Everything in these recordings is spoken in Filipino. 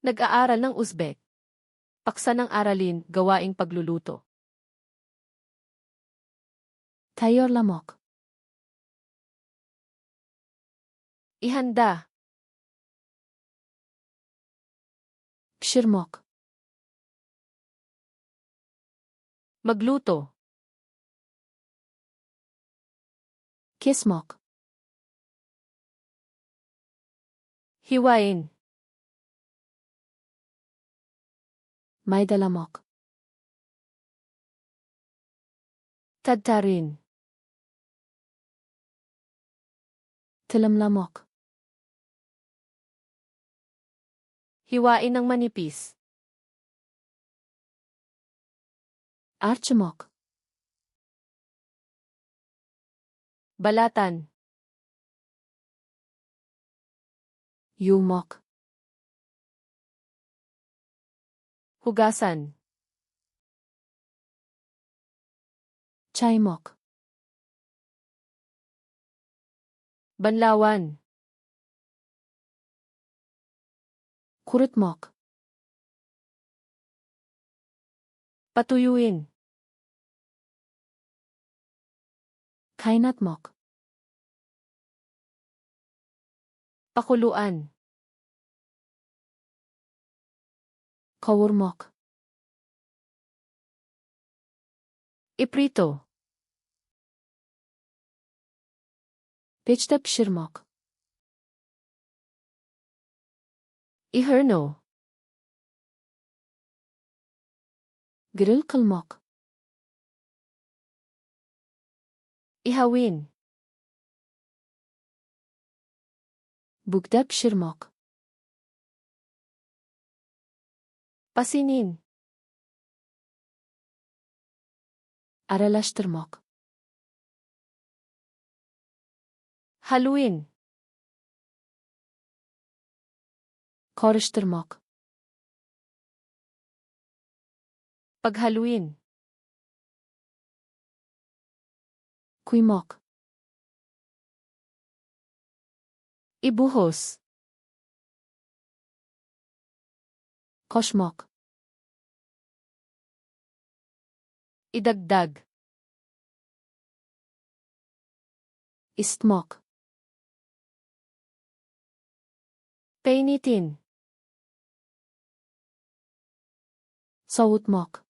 Nag-aaral ng Uzbek. Paksa ng aralin, gawaing pagluluto. Tayyorlamak. Ihanda. Pişirmek. Magluto. Kesmek. Hiwain. Maydalamak. Tadtarin. Tılımlamak. Hiwain ng manipis. Arçmak. Balatan. Yumak. Hugasan. Çaymak. Banlawan. Kurutmak. Patuyuin. Kaynatmak. Pakuluan. Kavurmak. Iprito. Peçte pişirmek. Iherno. Grill kılmak. Ihawin. Bukta pişirmek. Pasinin. Aralaştırmak. Haluin. Karıştırmak. Paghaluin. Kuymak. Ibuhos. Koşmak. Idagdag. Isıtmak. Painitin. Soğutmak.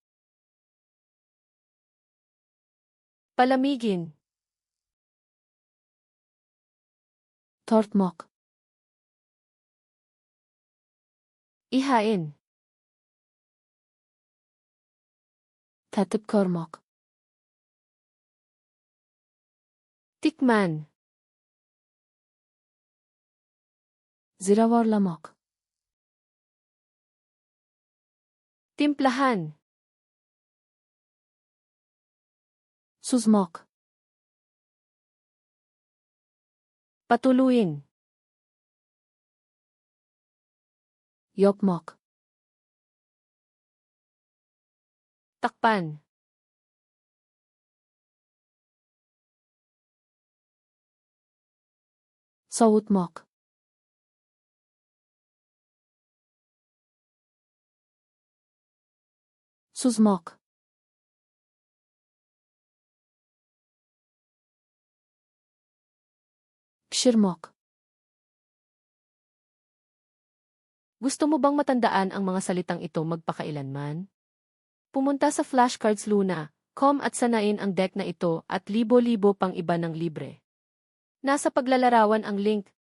Palamigin. Tartmak. Ihain. Tatip karmak. Tikman. Ziravarlamak. Timplahan. Suzmak. Patuluin. Yapmak. Takpan. Soğutmak. Suzmak. Pişirmek. Gusto mo bang matandaan ang mga salitang ito magpakailanman? Pumunta sa flashcardsluna.com at sanain ang deck na ito at libo-libo pang iba ng libre. Nasa paglalarawan ang link.